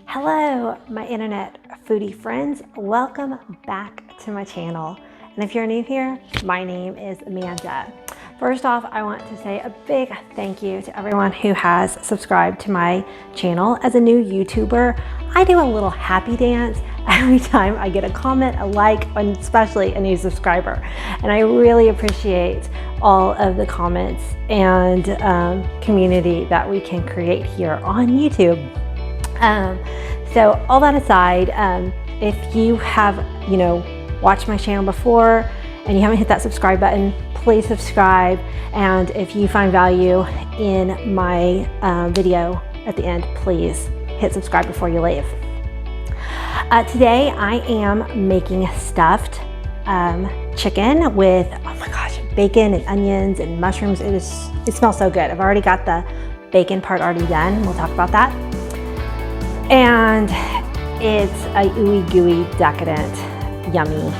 Hello, my internet foodie friends. Welcome back to my channel. And if you're new here, my name is Amanda. First off, I want to say a big thank you to everyone who has subscribed to my channel. As a new YouTuber, I do a little happy dance every time I get a comment, a like, and especially a new subscriber. And I really appreciate all of the comments and community that we can create here on YouTube. So all that aside, if you have, watched my channel before and you haven't hit that subscribe button, please subscribe. And if you find value in my video at the end, please hit subscribe before you leave. Today I am making stuffed chicken with, oh my gosh, bacon and onions and mushrooms. It smells so good. I've already got the bacon part already done. We'll talk about that. And it's a ooey gooey, decadent, yummy,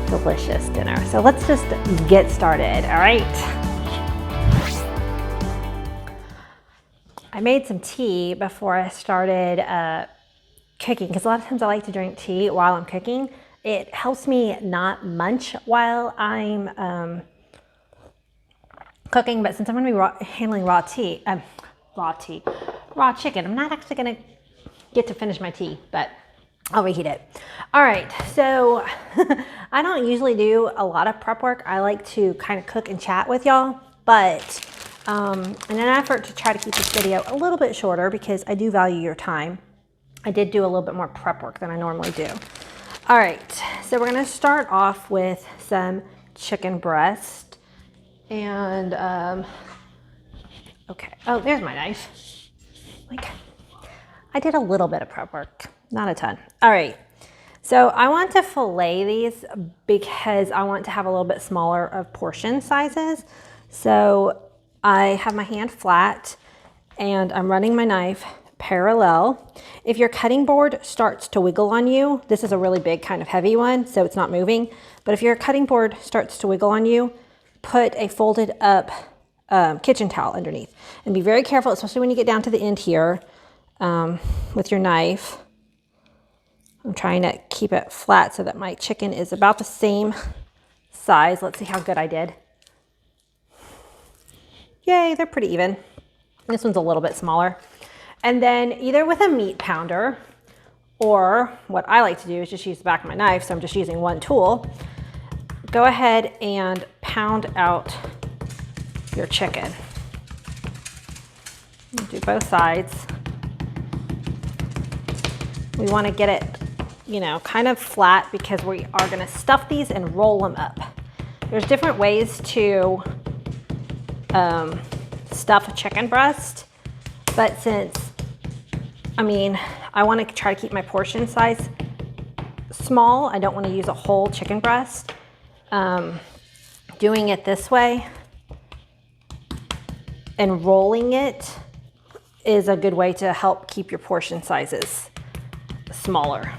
delicious dinner. So let's just get started, all right? I made some tea before I started cooking, because a lot of times I like to drink tea while I'm cooking. It helps me not munch while I'm cooking, but since I'm gonna be handling raw chicken, I'm not actually gonna get to finish my tea, but I'll reheat it. All right, so I don't usually do a lot of prep work. I like to kind of cook and chat with y'all, but in an effort to try to keep this video a little bit shorter, because I do value your time, I did do a little bit more prep work than I normally do. All right, so we're gonna start off with some chicken breast. And, okay, oh, there's my knife. I did a little bit of prep work, not a ton. All right, so I want to fillet these because I want to have a little bit smaller of portion sizes. So I have my hand flat and I'm running my knife parallel. If your cutting board starts to wiggle on you, this is a really big kind of heavy one, so it's not moving. But if your cutting board starts to wiggle on you, put a folded up kitchen towel underneath. And be very careful, especially when you get down to the end here, with your knife. I'm trying to keep it flat so that my chicken is about the same size. Let's see how good I did. Yay, they're pretty even. This one's a little bit smaller. And then either with a meat pounder, or what I like to do is just use the back of my knife, so I'm just using one tool. Go ahead and pound out your chicken. Do both sides. We want to get it, kind of flat, because we are going to stuff these and roll them up. There's different ways to stuff a chicken breast, but since, I want to try to keep my portion size small, I don't want to use a whole chicken breast. Doing it this way and rolling it is a good way to help keep your portion sizes smaller.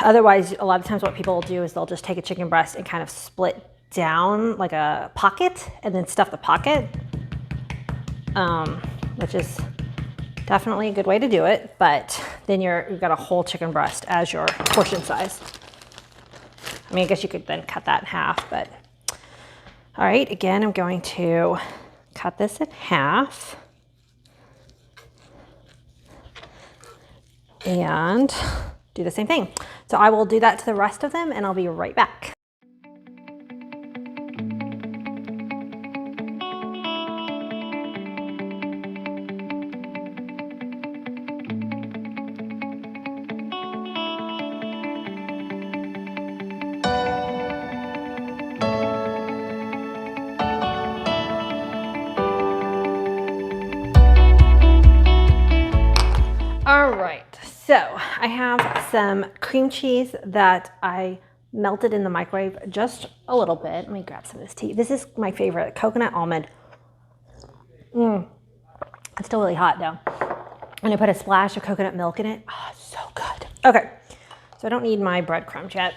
Otherwise, a lot of times what people will do is they'll just take a chicken breast and kind of split down like a pocket and then stuff the pocket, which is definitely a good way to do it, but then you've got a whole chicken breast as your portion size. I guess you could then cut that in half, but all right, again, I'm going to cut this in half and do the same thing. So I will do that to the rest of them and I'll be right back. All right, so I have some cream cheese that I melted in the microwave just a little bit. Let me grab some of this tea. This is my favorite, coconut almond. It's still really hot though. And I put a splash of coconut milk in it. Oh, so good. Okay, so I don't need my breadcrumbs yet.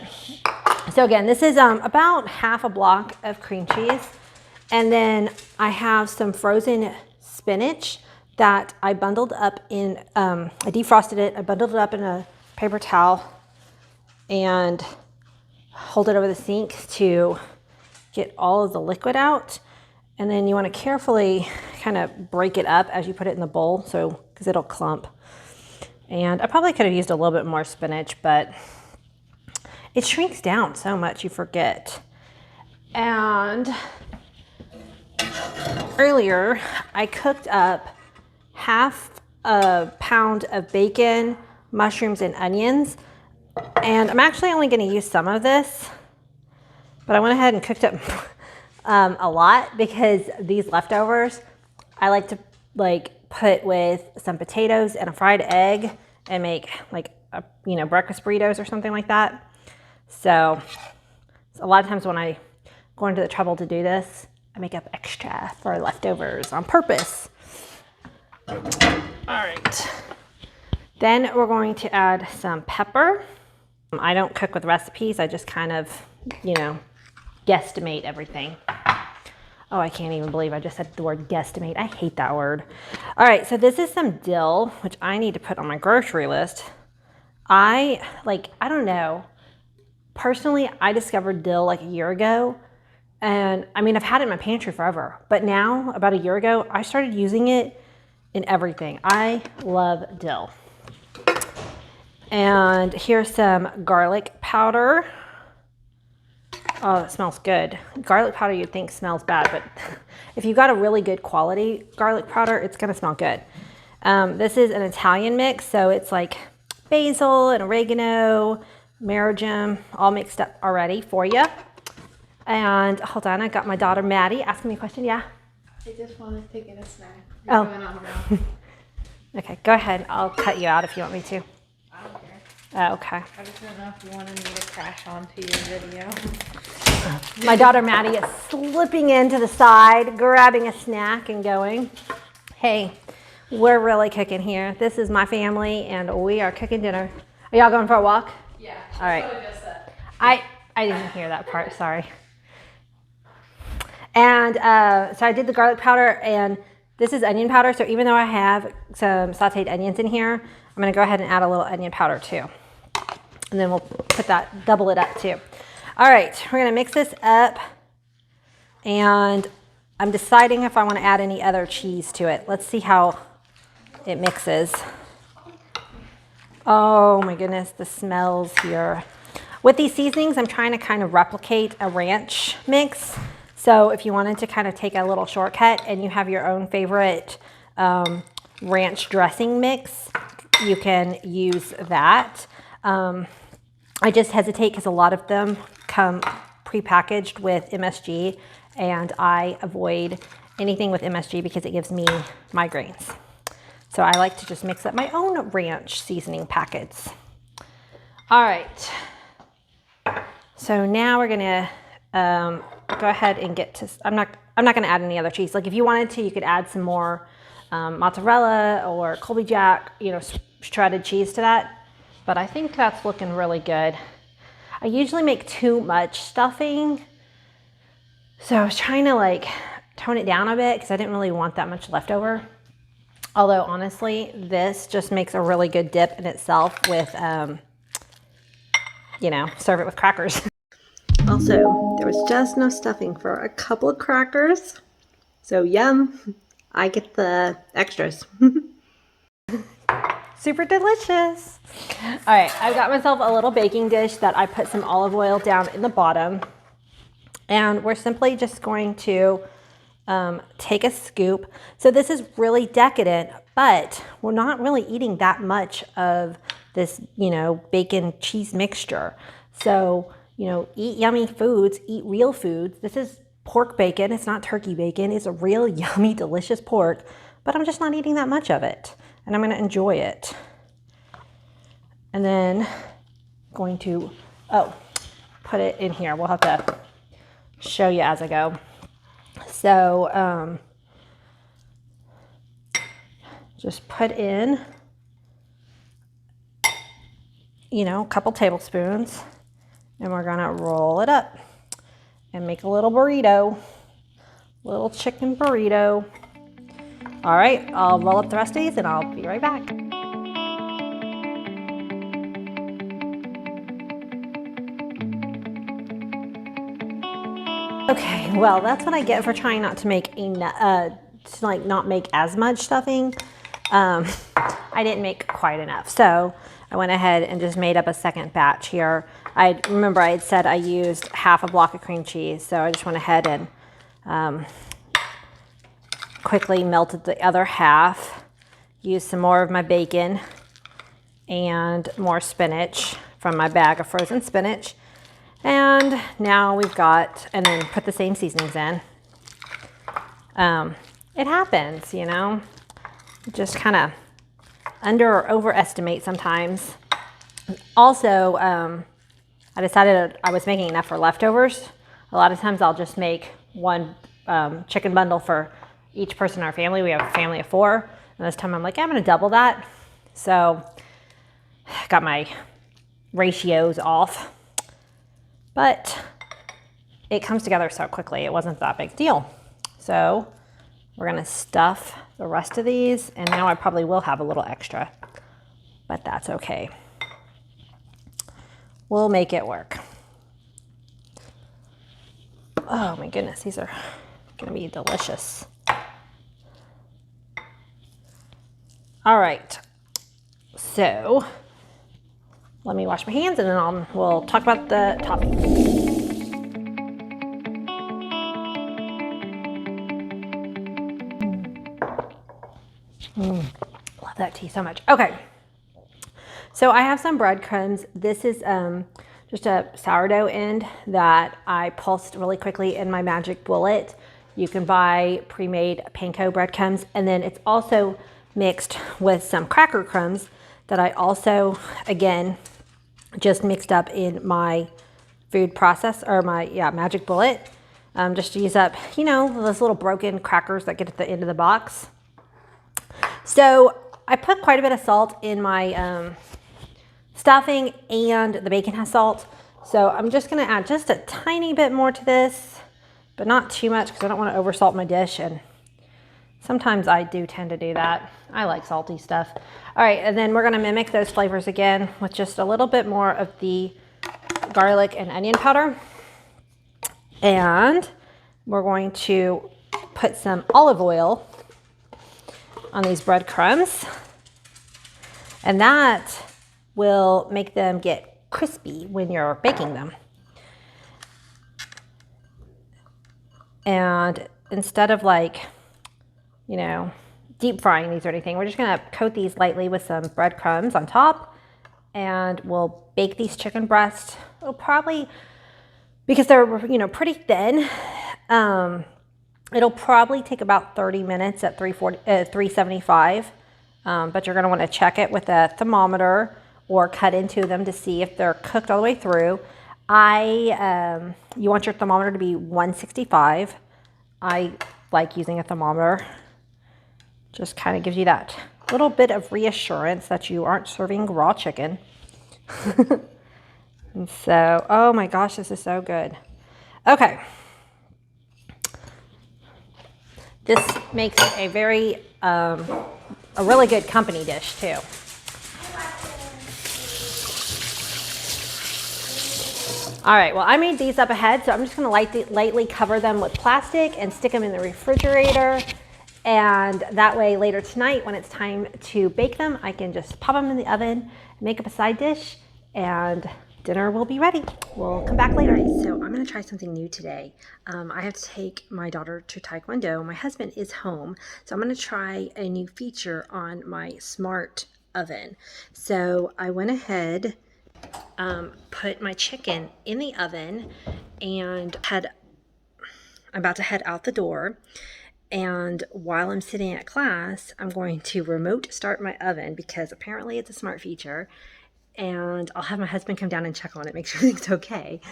So again, this is about half a block of cream cheese. And then I have some frozen spinach that I bundled up in, I defrosted it, I bundled it up in a paper towel and hold it over the sink to get all of the liquid out. And then you want to carefully kind of break it up as you put it in the bowl, so because it'll clump. And I probably could have used a little bit more spinach, but it shrinks down so much you forget. And earlier I cooked up half a pound of bacon, mushrooms, and onions. And I'm actually only going to use some of this, but I went ahead and cooked up a lot because these leftovers I like to put with some potatoes and a fried egg and make like breakfast burritos or something like that. So a lot of times when I go into the trouble to do this, I make up extra for leftovers on purpose. All right. Then we're going to add some pepper. I don't cook with recipes. I just kind of, guesstimate everything. Oh, I can't even believe I just said the word guesstimate. I hate that word. All right, so this is some dill, which I need to put on my grocery list. I don't know. Personally, I discovered dill like a year ago. And I mean, I've had it in my pantry forever. But now, about a year ago, I started using it in everything. I love dill. And here's some garlic powder. Oh, it smells good. Garlic powder you'd think smells bad, but if you've got a really good quality garlic powder, it's gonna smell good. This is an Italian mix, so it's like basil and oregano, marjoram, all mixed up already for you. And hold on, I got my daughter Maddie asking me a question. Yeah? I just wanted to get a snack. Oh. Okay, go ahead. I'll cut you out if you want me to. I don't care. Oh, okay. I just don't know if you wanted me to crash onto your video. My daughter Maddie is slipping into the side, grabbing a snack and going. Hey, we're really cooking here. This is my family and we are cooking dinner. Are y'all going for a walk? Yeah. All right. What I just said. I didn't hear that part, sorry. And so I did the garlic powder, and this is onion powder. So even though I have some sauteed onions in here, I'm gonna go ahead and add a little onion powder too. And then we'll put that, double it up too. All right, we're gonna mix this up, and I'm deciding if I wanna add any other cheese to it. Let's see how it mixes. Oh my goodness, the smells here. With these seasonings, I'm trying to kind of replicate a ranch mix. So if you wanted to kind of take a little shortcut and you have your own favorite ranch dressing mix, you can use that. I just hesitate because a lot of them come prepackaged with MSG, and I avoid anything with MSG because it gives me migraines. So I like to just mix up my own ranch seasoning packets. All right. So now we're gonna go ahead and get to, I'm not gonna add any other cheese. Like if you wanted to, you could add some more mozzarella or Colby Jack, shredded cheese to that. But I think that's looking really good. I usually make too much stuffing. So I was trying to tone it down a bit because I didn't really want that much leftover. Although honestly, this just makes a really good dip in itself with, serve it with crackers. Also, there was just no stuffing for a couple of crackers. So yum, I get the extras. Super delicious. All right, I've got myself a little baking dish that I put some olive oil down in the bottom. And we're simply just going to take a scoop. So this is really decadent, but we're not really eating that much of this, bacon cheese mixture. So, eat yummy foods, eat real foods. This is pork bacon. It's not turkey bacon. It's a real yummy, delicious pork, but I'm just not eating that much of it. And I'm going to enjoy it. And then going to, put it in here. We'll have to show you as I go. So just put in, a couple tablespoons, and we're going to roll it up and make a little burrito, little chicken burrito. All right, I'll roll up the rest of these and I'll be right back. Okay, well, that's what I get for trying not to make not make as much stuffing. I didn't make quite enough, so I went ahead and just made up a second batch here. I remember I had said I used half a block of cream cheese, so I just went ahead and quickly melted the other half. Used some more of my bacon and more spinach from my bag of frozen spinach. And now we've got, and then put the same seasonings in. It happens, you know, just kind of under or overestimate sometimes. Also, I decided I was making enough for leftovers. A lot of times I'll just make one chicken bundle for each person in our family. We have a family of 4. And this time I'm like, I'm going to double that. So got my ratios off. But it comes together so quickly, it wasn't that big deal. So we're gonna stuff the rest of these, and now I probably will have a little extra, but that's okay. We'll make it work. Oh my goodness, these are gonna be delicious. All right, so let me wash my hands and then we'll talk about the topping. Love that tea so much. Okay, so I have some breadcrumbs. This is just a sourdough end that I pulsed really quickly in my Magic Bullet. You can buy pre-made panko breadcrumbs, and then it's also mixed with some cracker crumbs that I also, again, just mixed up in my food process, or my Magic Bullet, just to use up, you know, those little broken crackers that get at the end of the box. So I put quite a bit of salt in my stuffing, and the bacon has salt. So I'm just gonna add just a tiny bit more to this, but not too much because I don't want to oversalt my dish, and sometimes I do tend to do that. I like salty stuff. All right, and then we're gonna mimic those flavors again with just a little bit more of the garlic and onion powder. And we're going to put some olive oil on these breadcrumbs, and that will make them get crispy when you're baking them. And instead of, like, you know, deep frying these or anything, we're just gonna coat these lightly with some breadcrumbs on top, and we'll bake these chicken breasts. It'll probably, because they're, you know, pretty thin, it'll probably take about 30 minutes at 375, but you're gonna wanna check it with a thermometer or cut into them to see if they're cooked all the way through. You want your thermometer to be 165. I like using a thermometer. Just kind of gives you that little bit of reassurance that you aren't serving raw chicken. And so, oh my gosh, this is so good. Okay. This makes a really good company dish too. All right, well, I made these up ahead, so I'm just gonna lightly cover them with plastic and stick them in the refrigerator. And that way later tonight, when it's time to bake them, I can just pop them in the oven, make up a side dish, and dinner will be ready. We'll come back later. So I'm gonna try something new today. I have to take my daughter to Taekwondo. My husband is home, so I'm gonna try a new feature on my smart oven. So I went ahead, put my chicken in the oven, and I'm about to head out the door. And while I'm sitting at class, I'm going to remote start my oven because apparently it's a smart feature. And I'll have my husband come down and check on it, make sure everything's okay.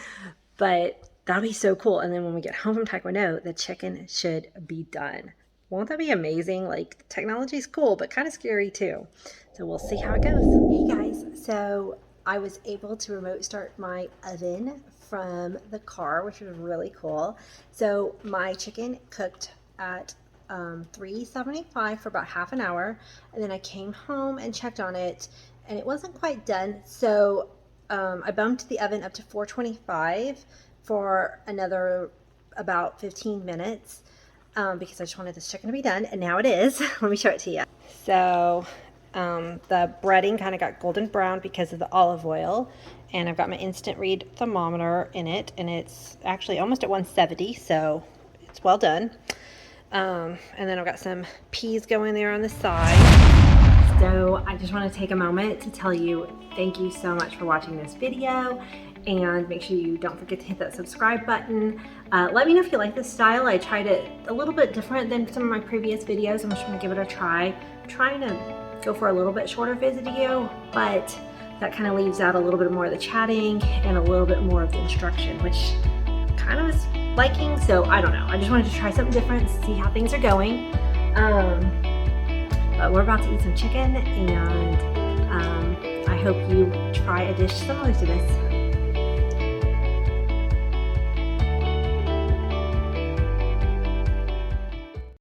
But that'll be so cool. And then when we get home from Taekwondo, the chicken should be done. Won't that be amazing? Like, technology is cool, but kind of scary too. So we'll see how it goes. Hey guys, so I was able to remote start my oven from the car, which was really cool. So my chicken cooked at 375 for about half an hour, and then I came home and checked on it, and it wasn't quite done. So I bumped the oven up to 425 for another about 15 minutes because I just wanted this chicken to be done, and now it is. Let me show it to you. So the breading kind of got golden brown because of the olive oil, and I've got my instant read thermometer in it, and it's actually almost at 170, so it's well done. And then I've got some peas going there on the side. So I just want to take a moment to tell you thank you so much for watching this video, and make sure you don't forget to hit that subscribe button. Let me know if you like this style. I tried it a little bit different than some of my previous videos. I'm just going to give it a try. I'm trying to go for a little bit shorter video, but that kind of leaves out a little bit more of the chatting and a little bit more of the instruction, which kind of is liking. So I don't know. I just wanted to try something different, see how things are going. But we're about to eat some chicken, and I hope you try a dish similar to this.